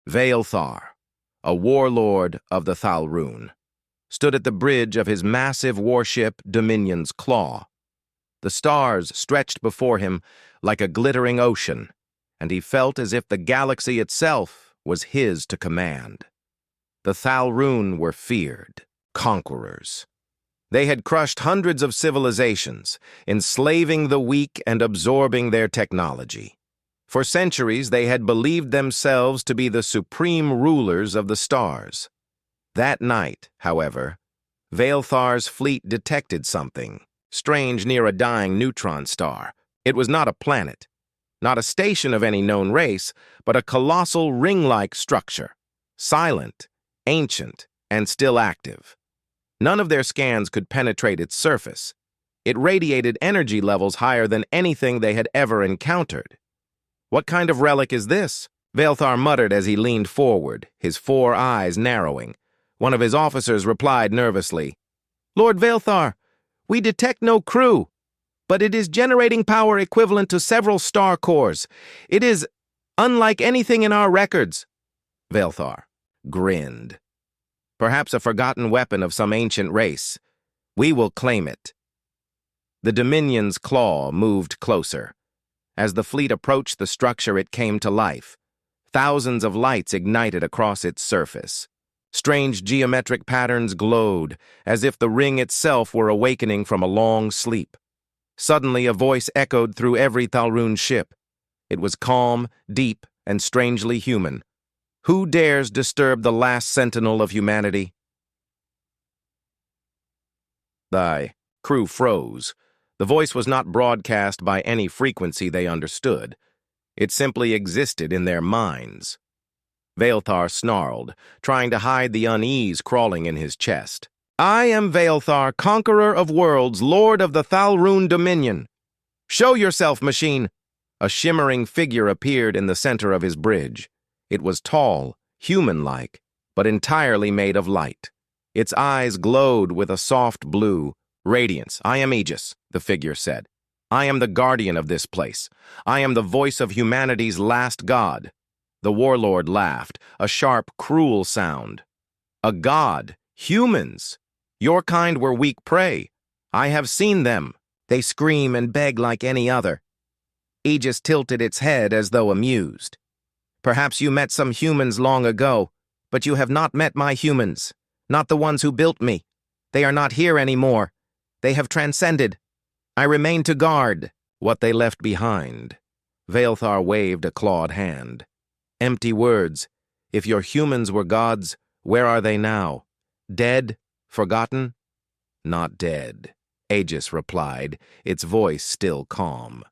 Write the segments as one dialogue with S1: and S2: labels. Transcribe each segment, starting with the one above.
S1: Veilthar, a warlord of the Thalrun, stood at the bridge of his massive warship Dominion's Claw. The stars stretched before him like a glittering ocean, and he felt as if the galaxy itself was his to command. The Thalrun were feared, conquerors. They had crushed hundreds of civilizations, enslaving the weak and absorbing their technology. For centuries, they had believed themselves to be the supreme rulers of the stars. That night, however, Veilthar's fleet detected something strange near a dying neutron star. It was not a planet, not a station of any known race, but a colossal ring-like structure, silent, ancient, and still active. None of their scans could penetrate its surface. It radiated energy levels higher than anything they had ever encountered. "What kind of relic is this?" Veilthar muttered as he leaned forward, his 4 eyes narrowing. One of his officers replied nervously, "Lord Veilthar, we detect no crew, but it is generating power equivalent to several star cores. It is unlike anything in our records." Veilthar grinned. "Perhaps a forgotten weapon of some ancient race. We will claim it." The Dominion's Claw moved closer. As the fleet approached the structure, it came to life. Thousands of lights ignited across its surface. Strange geometric patterns glowed, as if the ring itself were awakening from a long sleep. Suddenly, a voice echoed through every Thalrun ship. It was calm, deep, and strangely human. "Who dares disturb the last sentinel of humanity?" The crew froze. The voice was not broadcast by any frequency they understood. It simply existed in their minds. Veilthar snarled, trying to hide the unease crawling in his chest. "I am Veilthar, conqueror of worlds, lord of the Thalrun Dominion. Show yourself, machine!" A shimmering figure appeared in the center of his bridge. It was tall, human-like, but entirely made of light. Its eyes glowed with a soft blue radiance. "I am Aegis," the figure said. "I am the guardian of this place. I am the voice of humanity's last god." The warlord laughed, a sharp, cruel sound. "A god? Humans? Your kind were weak prey. I have seen them. They scream and beg like any other." Aegis tilted its head as though amused. "Perhaps you met some humans long ago, but you have not met my humans, not the ones who built me. They are not here anymore. They have transcended. I remain to guard what they left behind." Veilthar waved a clawed hand. "Empty words. If your humans were gods, where are they now? Dead? Forgotten?" "Not dead," Aegis replied, its voice still calm.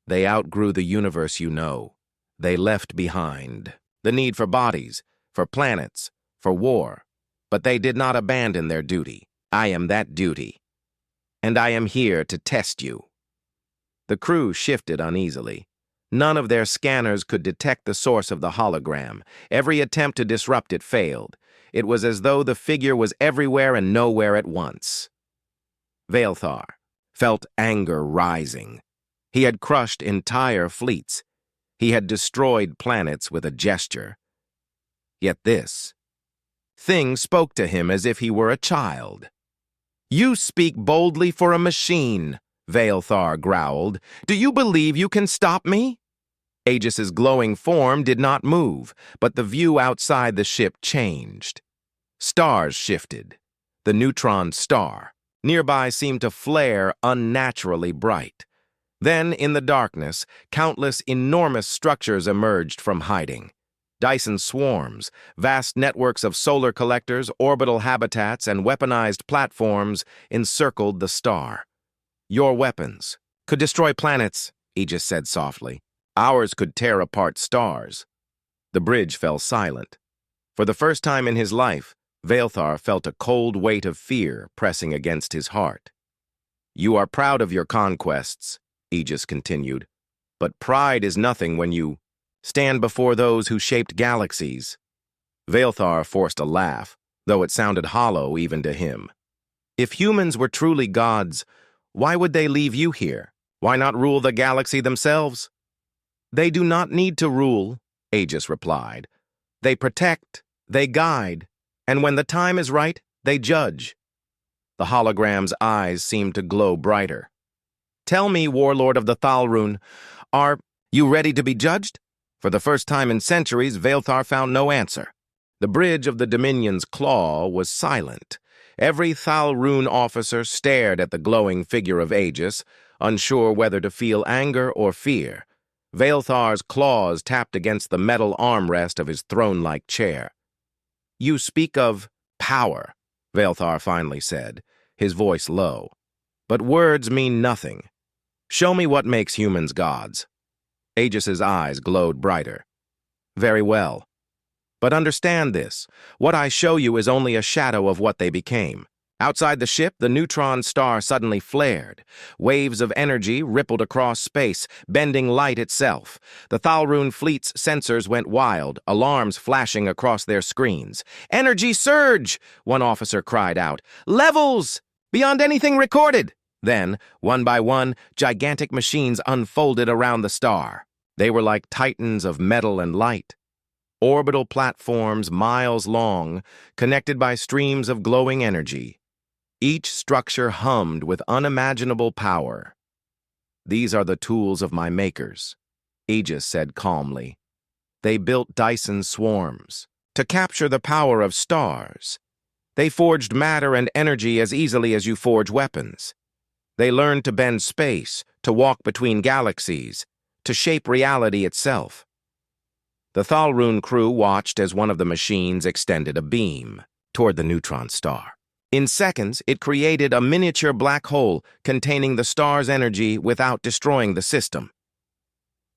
S1: "They outgrew the universe you know. They left behind the need for bodies, for planets, for war. But they did not abandon their duty. I am that duty. And I am here to test you." The crew shifted uneasily. None of their scanners could detect the source of the hologram. Every attempt to disrupt it failed. It was as though the figure was everywhere and nowhere at once. Veilthar felt anger rising. He had crushed entire fleets. He had destroyed planets with a gesture. Yet this thing spoke to him as if he were a child. "You speak boldly for a machine," Veilthar growled. "Do you believe you can stop me?" Aegis's glowing form did not move, but the view outside the ship changed. Stars shifted. The neutron star nearby seemed to flare unnaturally bright. Then, in the darkness, countless enormous structures emerged from hiding. Dyson swarms, vast networks of solar collectors, orbital habitats, and weaponized platforms encircled the star. "Your weapons could destroy planets," Aegis said softly. "Ours could tear apart stars." The bridge fell silent. For the first time in his life, Veilthar felt a cold weight of fear pressing against his heart. "You are proud of your conquests," Aegis continued, "but pride is nothing when you stand before those who shaped galaxies." Veilthar forced a laugh, though it sounded hollow even to him. "If humans were truly gods, why would they leave you here? Why not rule the galaxy themselves?" "They do not need to rule," Aegis replied. They protect, they guide, and when the time is right, they judge. The hologram's eyes seemed to glow brighter. Tell me, warlord of the Thalrun, are you ready to be judged? For the first time in centuries, Veilthar found no answer. The bridge of the Dominion's claw was silent. Every Thalrun officer stared at the glowing figure of Aegis, unsure whether to feel anger or fear. Veilthar's claws tapped against the metal armrest of his throne-like chair. You speak of power, Veilthar finally said, his voice low. But words mean nothing. Show me what makes humans gods. Aegis's eyes glowed brighter. Very well. But understand this. What I show you is only a shadow of what they became. Outside the ship, the neutron star suddenly flared. Waves of energy rippled across space, bending light itself. The Thalrun fleet's sensors went wild, alarms flashing across their screens. "Energy surge!" one officer cried out. "Levels! Beyond anything recorded!" Then, one by one, gigantic machines unfolded around the star. They were like titans of metal and light. Orbital platforms miles long, connected by streams of glowing energy. Each structure hummed with unimaginable power. "These are the tools of my makers," Aegis said calmly. "They built Dyson swarms to capture the power of stars. They forged matter and energy as easily as you forge weapons. They learned to bend space, to walk between galaxies, to shape reality itself." The Thalrun crew watched as one of the machines extended a beam toward the neutron star. In seconds, it created a miniature black hole containing the star's energy without destroying the system.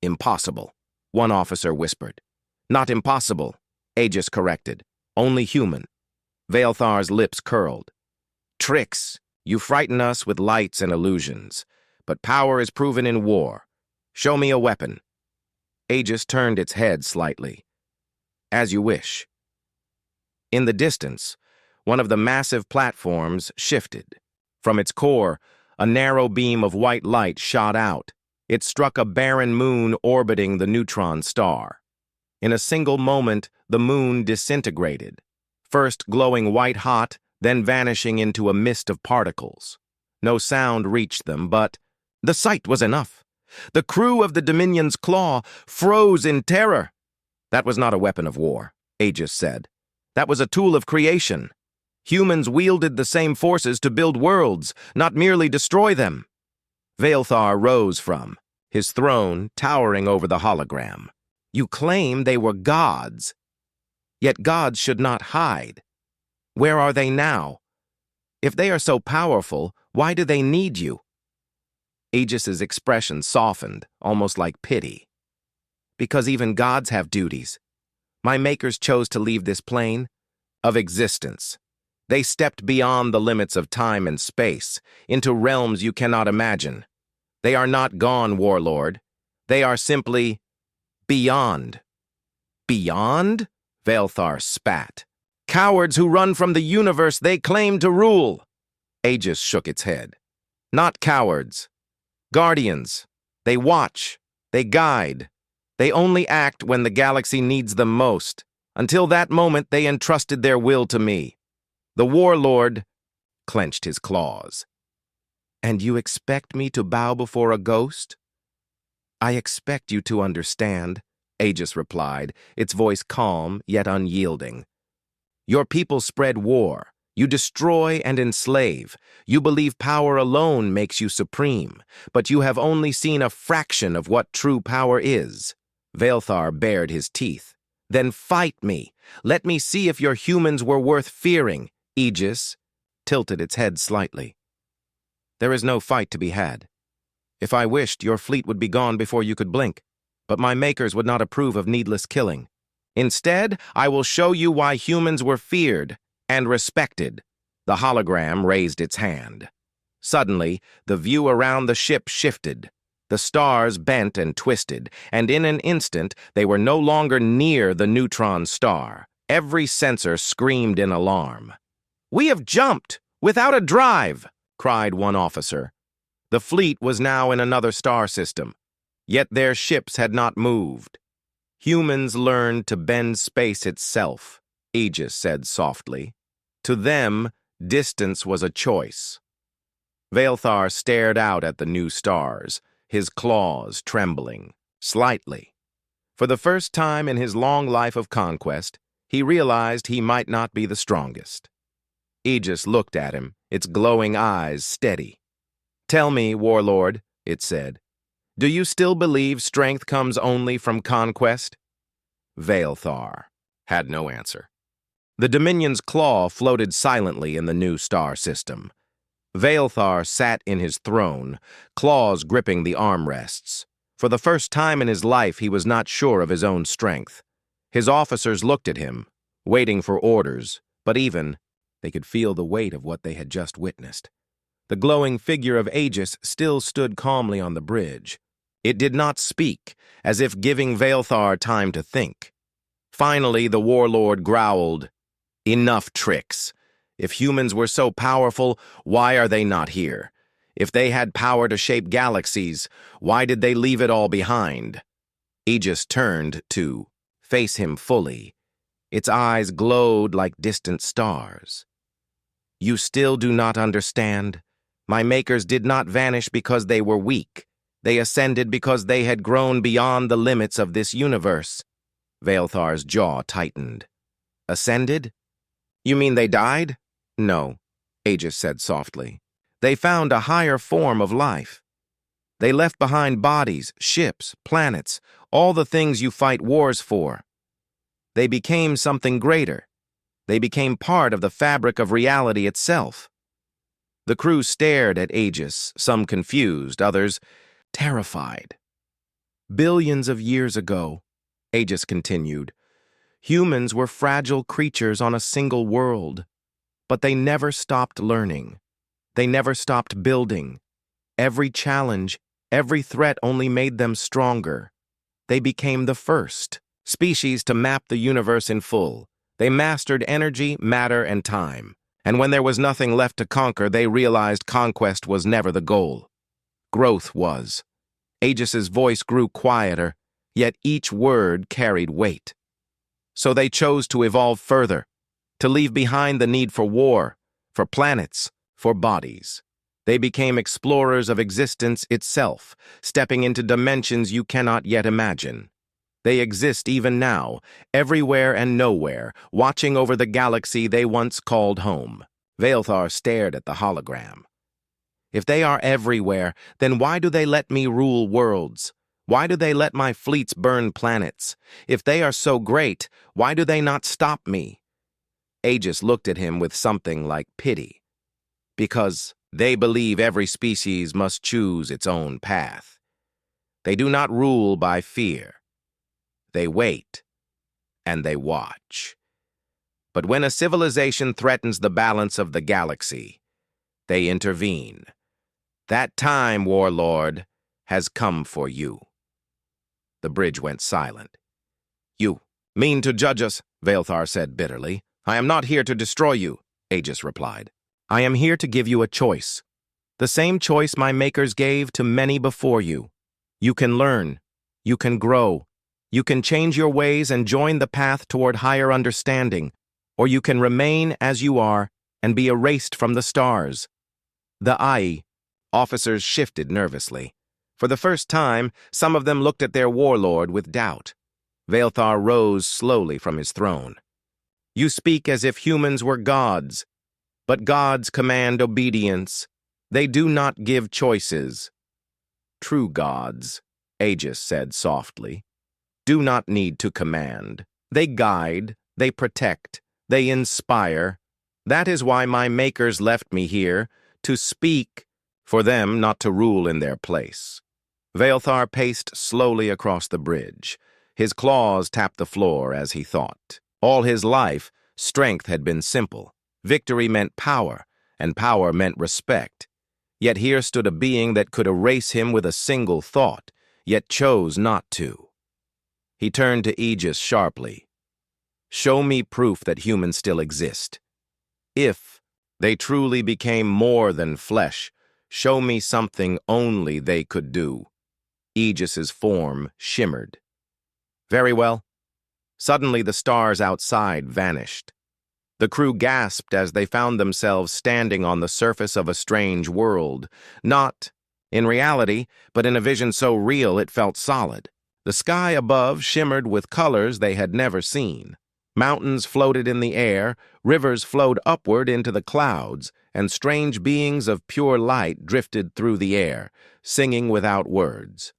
S1: "Impossible," one officer whispered. "Not impossible," Aegis corrected. "Only human." Veilthar's lips curled. "Tricks. You frighten us with lights and illusions. But power is proven in war. Show me a weapon." Aegis turned its head slightly. "As you wish." In the distance, one of the massive platforms shifted. From its core, a narrow beam of white light shot out. It struck a barren moon orbiting the neutron star. In a single moment, the moon disintegrated, first glowing white-hot, then vanishing into a mist of particles. No sound reached them, but the sight was enough. The crew of the Dominion's claw froze in terror. "That was not a weapon of war," Aegis said. "That was a tool of creation. Humans wielded the same forces to build worlds, not merely destroy them." Veilthar rose from his throne towering over the hologram. "You claim they were gods. Yet gods should not hide. Where are they now? If they are so powerful, why do they need you?" Aegis's expression softened, almost like pity. "Because even gods have duties. My makers chose to leave this plane of existence. They stepped beyond the limits of time and space, into realms you cannot imagine. They are not gone, warlord. They are simply beyond." "Beyond?" Veilthar spat. "Cowards who run from the universe they claim to rule." Aegis shook its head. "Not cowards. Guardians. They watch. They guide. They only act when the galaxy needs them most. Until that moment, they entrusted their will to me. The warlord clenched his claws. "And you expect me to bow before a ghost?" "I expect you to understand," Aegis replied, its voice calm yet unyielding. "Your people spread war. You destroy and enslave. You believe power alone makes you supreme, but you have only seen a fraction of what true power is." Veilthar bared his teeth. "Then fight me. Let me see if your humans were worth fearing." Aegis tilted its head slightly. "There is no fight to be had. If I wished, your fleet would be gone before you could blink, but my makers would not approve of needless killing. Instead, I will show you why humans were feared and respected." The hologram raised its hand. Suddenly, the view around the ship shifted. The stars bent and twisted, and in an instant, they were no longer near the neutron star. Every sensor screamed in alarm. "We have jumped, without a drive!" cried one officer. The fleet was now in another star system, yet their ships had not moved. Humans learned to bend space itself, Aegis said softly. To them, distance was a choice. Veilthar stared out at the new stars, his claws trembling, slightly. For the first time in his long life of conquest, he realized he might not be the strongest. Aegis looked at him, its glowing eyes steady. "Tell me, warlord," it said, "do you still believe strength comes only from conquest?" Veilthar had no answer. The Dominion's claw floated silently in the new star system. Veilthar sat in his throne, claws gripping the armrests. For the first time in his life, he was not sure of his own strength. His officers looked at him, waiting for orders, but they could feel the weight of what they had just witnessed. The glowing figure of Aegis still stood calmly on the bridge. It did not speak, as if giving Veilthar time to think. Finally, the warlord growled, "Enough tricks. If humans were so powerful, why are they not here? If they had power to shape galaxies, why did they leave it all behind?" Aegis turned to face him fully. Its eyes glowed like distant stars. "You still do not understand? My makers did not vanish because they were weak. They ascended because they had grown beyond the limits of this universe." Veilthar's jaw tightened. "Ascended? You mean they died?" "No," Aegis said softly. "They found a higher form of life. They left behind bodies, ships, planets, all the things you fight wars for. They became something greater. They became part of the fabric of reality itself." The crew stared at Aegis, some confused, others terrified. "Billions of years ago," Aegis continued, "humans were fragile creatures on a single world. But they never stopped learning. They never stopped building. Every challenge, every threat only made them stronger. They became the first species to map the universe in full. They mastered energy, matter, and time. And when there was nothing left to conquer, they realized conquest was never the goal. Growth was. Aegis's voice grew quieter, yet each word carried weight. So they chose to evolve further, to leave behind the need for war, for planets, for bodies. They became explorers of existence itself, stepping into dimensions you cannot yet imagine. They exist even now, everywhere and nowhere, watching over the galaxy they once called home. Veilthar stared at the hologram. "If they are everywhere, then why do they let me rule worlds? Why do they let my fleets burn planets? If they are so great, why do they not stop me?" Aegis looked at him with something like pity. "Because they believe every species must choose its own path. They do not rule by fear. They wait, and they watch. But when a civilization threatens the balance of the galaxy, they intervene. That time, warlord, has come for you." The bridge went silent. "You mean to judge us," Veilthar said bitterly. "I am not here to destroy you," Aegis replied. "I am here to give you a choice. The same choice my makers gave to many before you. You can learn. You can grow. You can change your ways and join the path toward higher understanding, or you can remain as you are and be erased from the stars." The officers shifted nervously. For the first time, some of them looked at their warlord with doubt. Veilthar rose slowly from his throne. "You speak as if humans were gods, but gods command obedience. They do not give choices." "True gods," Aegis said softly, "do not need to command. They guide, they protect, they inspire. That is why my makers left me here, to speak, for them not to rule in their place." Veilthar paced slowly across the bridge. His claws tapped the floor as he thought. All his life, strength had been simple. Victory meant power, and power meant respect. Yet here stood a being that could erase him with a single thought, yet chose not to. He turned to Aegis sharply. "Show me proof that humans still exist. If they truly became more than flesh, show me something only they could do." Aegis's form shimmered. Very well. Suddenly the stars outside vanished. The crew gasped as they found themselves standing on the surface of a strange world, not in reality, but in a vision so real it felt solid. The sky above shimmered with colors they had never seen. Mountains floated in the air, rivers flowed upward into the clouds, and strange beings of pure light drifted through the air, singing without words.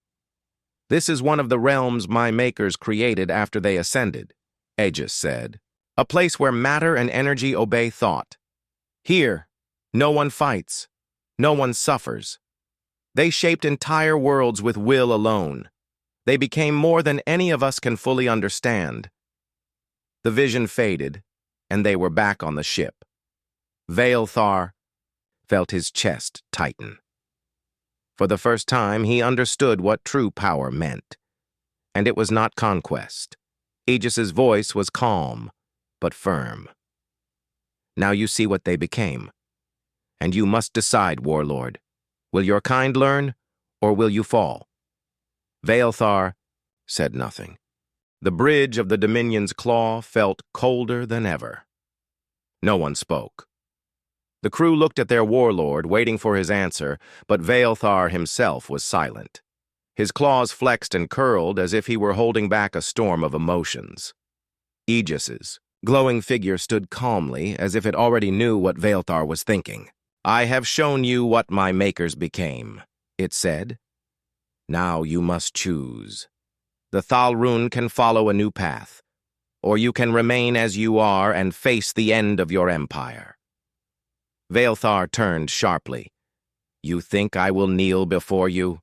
S1: "This is one of the realms my makers created after they ascended," Aegis said. "A place where matter and energy obey thought. Here, no one fights, no one suffers. They shaped entire worlds with will alone. They became more than any of us can fully understand." The vision faded, and they were back on the ship. Veilthar felt his chest tighten. For the first time, he understood what true power meant. And it was not conquest. Aegis's voice was calm, but firm. "Now you see what they became. And you must decide, warlord. Will your kind learn, or will you fall?" Veilthar said nothing. The bridge of the Dominion's claw felt colder than ever. No one spoke. The crew looked at their warlord, waiting for his answer, but Veilthar himself was silent. His claws flexed and curled as if he were holding back a storm of emotions. Aegis's glowing figure stood calmly, as if it already knew what Veilthar was thinking. "I have shown you what my makers became," it said. "Now you must choose. The Thalrun can follow a new path, or you can remain as you are and face the end of your empire." Veilthar turned sharply. "You think I will kneel before you?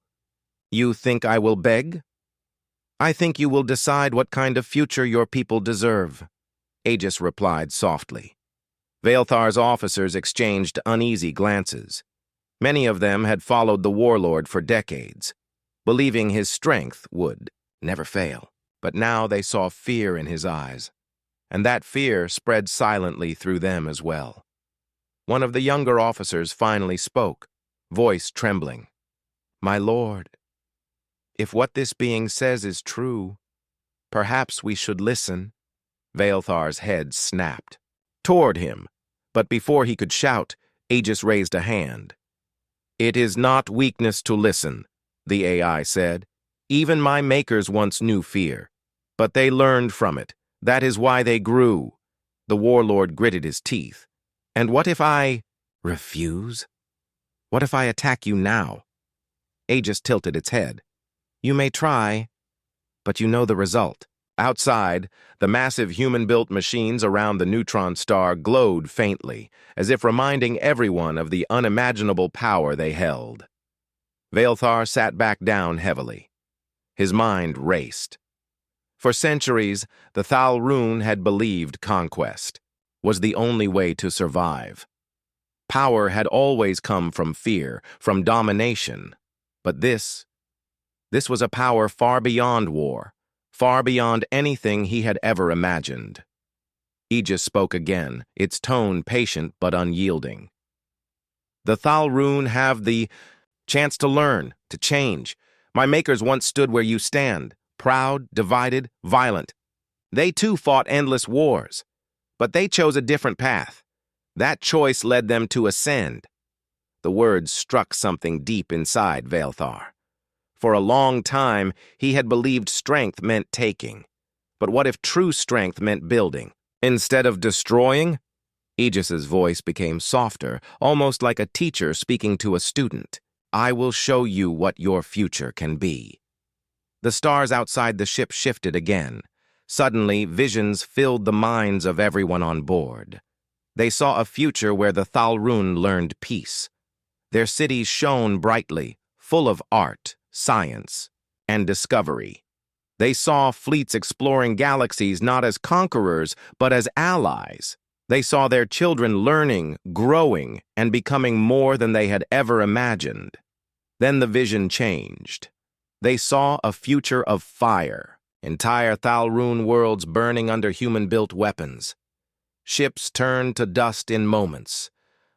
S1: You think I will beg? I think you will decide what kind of future your people deserve," Aegis replied softly. Veilthar's officers exchanged uneasy glances. Many of them had followed the warlord for decades, believing his strength would never fail. But now they saw fear in his eyes, and that fear spread silently through them as well. One of the younger officers finally spoke, voice trembling. "My lord, if what this being says is true, perhaps we should listen." Veilthar's head snapped toward him, but before he could shout, Aegis raised a hand. "It is not weakness to listen," the AI said. "Even my makers once knew fear, but they learned from it. That is why they grew." The warlord gritted his teeth. "And what if I refuse? What if I attack you now?" Aegis tilted its head. "You may try, but you know the result." Outside, the massive human-built machines around the neutron star glowed faintly, as if reminding everyone of the unimaginable power they held. Veilthar sat back down heavily. His mind raced. For centuries, the Thalrun had believed conquest was the only way to survive. Power had always come from fear, from domination. But this was a power far beyond war, far beyond anything he had ever imagined. Aegis spoke again, its tone patient but unyielding. "The Thalrun have the chance to learn, to change. My makers once stood where you stand, proud, divided, violent. They too fought endless wars, but they chose a different path. That choice led them to ascend." The words struck something deep inside Veilthar. For a long time, he had believed strength meant taking. But what if true strength meant building, instead of destroying? Aegis's voice became softer, almost like a teacher speaking to a student. "I will show you what your future can be." The stars outside the ship shifted again. Suddenly, visions filled the minds of everyone on board. They saw a future where the Thalrun learned peace. Their cities shone brightly, full of art, science, and discovery. They saw fleets exploring galaxies not as conquerors, but as allies. They saw their children learning, growing, and becoming more than they had ever imagined. Then the vision changed. They saw a future of fire, entire Thalrun worlds burning under human-built weapons. Ships turned to dust in moments,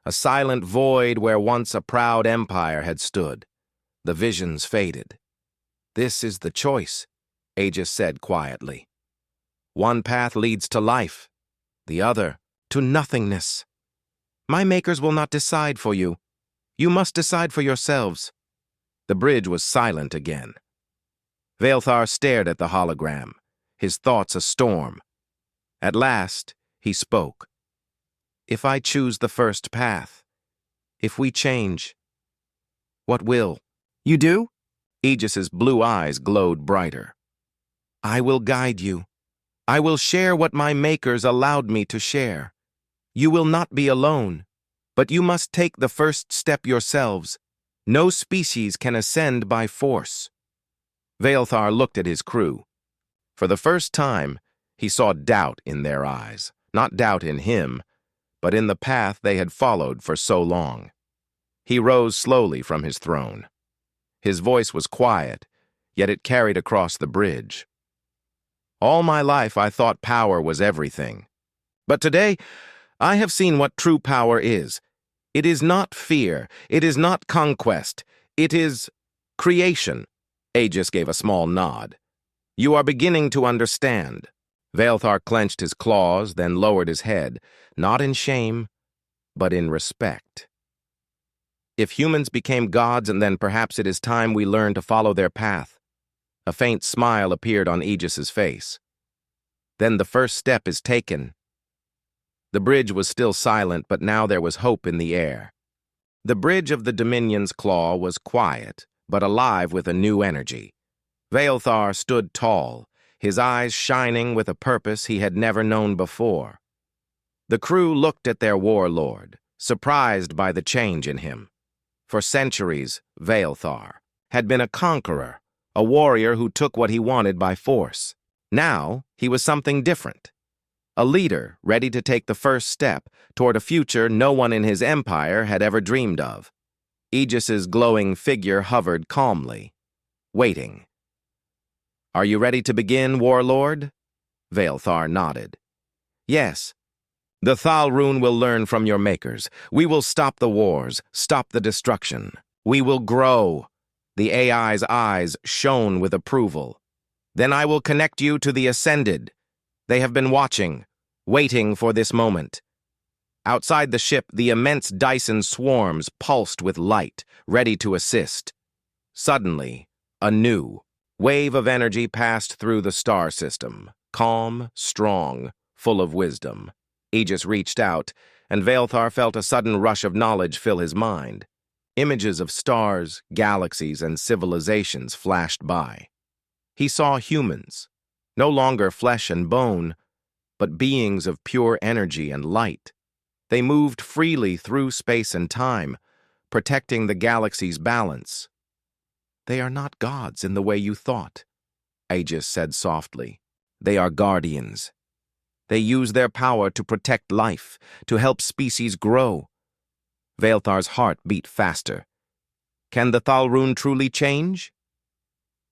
S1: a silent void where once a proud empire had stood. The visions faded. "This is the choice," Aegis said quietly. One path leads to life, the other to nothingness. My makers will not decide for you. You must decide for yourselves. The bridge was silent again. Veilthar stared at the hologram, his thoughts a storm. At last, he spoke. If I choose the first path, if we change, what will?
S2: You do?
S1: Aegis's blue eyes glowed brighter. I will guide you. I will share what my makers allowed me to share. You will not be alone, but you must take the first step yourselves. No species can ascend by force. Veilthar looked at his crew. For the first time, he saw doubt in their eyes. Not doubt in him, but in the path they had followed for so long. He rose slowly from his throne. His voice was quiet, yet it carried across the bridge. All my life I thought power was everything. But today, I have seen what true power is. It is not fear. It is not conquest. It is creation. Aegis gave a small nod. You are beginning to understand. Veilthar clenched his claws, then lowered his head, not in shame, but in respect. If humans became gods, and then perhaps it is time we learn to follow their path. A faint smile appeared on Aegis's face. Then the first step is taken. The bridge was still silent, but now there was hope in the air. The bridge of the Dominion's claw was quiet, but alive with a new energy. Veilthar stood tall, his eyes shining with a purpose he had never known before. The crew looked at their warlord, surprised by the change in him. For centuries, Veilthar had been a conqueror, a warrior who took what he wanted by force. Now, he was something different. A leader ready to take the first step toward a future no one in his empire had ever dreamed of. Aegis's glowing figure hovered calmly, waiting. Are you ready to begin, warlord? Veilthar nodded. Yes. The Thalrune will learn from your makers. We will stop the wars, stop the destruction. We will grow. The AI's eyes shone with approval. Then I will connect you to the Ascended. They have been watching, waiting for this moment. Outside the ship, the immense Dyson swarms pulsed with light, ready to assist. Suddenly, a new wave of energy passed through the star system, calm, strong, full of wisdom. Aegis reached out, and Veilthar felt a sudden rush of knowledge fill his mind. Images of stars, galaxies, and civilizations flashed by. He saw humans, no longer flesh and bone, but beings of pure energy and light. They moved freely through space and time, protecting the galaxy's balance. They are not gods in the way you thought, Aegis said softly. They are guardians. They use their power to protect life, to help species grow. Veilthar's heart beat faster. Can the Thalrune truly change?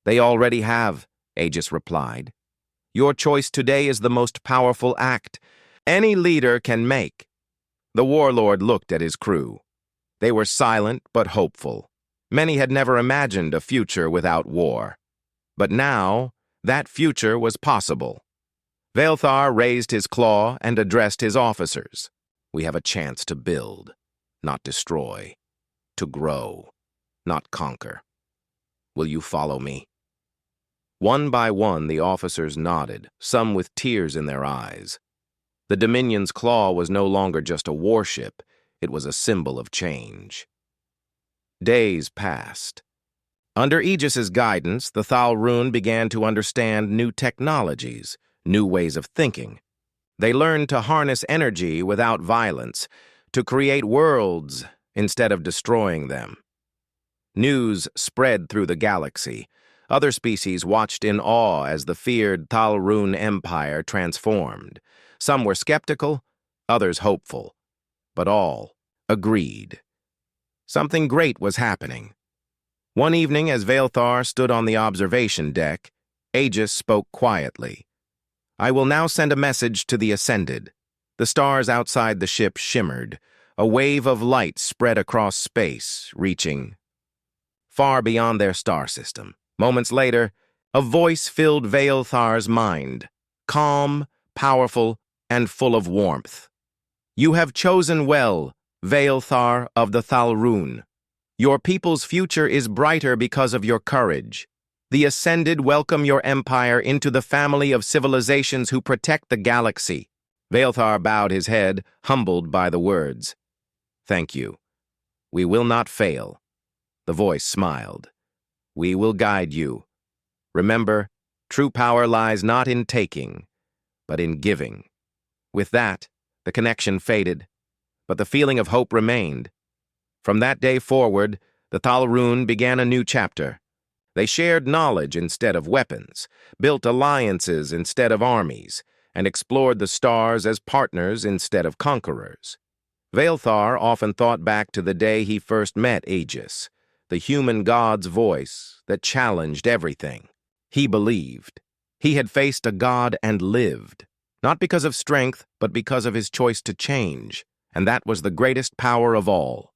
S1: They already have, Aegis replied. Your choice today is the most powerful act any leader can make. The warlord looked at his crew. They were silent but hopeful. Many had never imagined a future without war. But now, that future was possible. Veilthar raised his claw and addressed his officers. We have a chance to build, not destroy, to grow, not conquer. Will you follow me? One by one, the officers nodded, some with tears in their eyes. The Dominion's claw was no longer just a warship, it was a symbol of change. Days passed. Under Aegis's guidance, the Thalrune began to understand new technologies, new ways of thinking. They learned to harness energy without violence, to create worlds instead of destroying them. News spread through the galaxy. Other species watched in awe as the feared Thalrune Empire transformed. Some were skeptical, others hopeful, but all agreed. Something great was happening. One evening, as Veilthar stood on the observation deck, Aegis spoke quietly. I will now send a message to the Ascended. The stars outside the ship shimmered. A wave of light spread across space, reaching far beyond their star system. Moments later, A voice filled Veilthar's mind, calm, powerful, and full of warmth. You have chosen well, Veilthar of the Thalrun. Your people's future is brighter because of your courage. The Ascended welcome your empire into the family of civilizations who protect the galaxy. Veilthar bowed his head, humbled by the words. Thank you. We will not fail. The voice smiled. We will guide you. Remember, true power lies not in taking, but in giving. With that, the connection faded, but the feeling of hope remained. From that day forward, the Thalrun began a new chapter. They shared knowledge instead of weapons, built alliances instead of armies, and explored the stars as partners instead of conquerors. Veilthar often thought back to the day he first met Aegis, the human god's voice that challenged everything. He believed. He had faced a god and lived, not because of strength, but because of his choice to change, and that was the greatest power of all.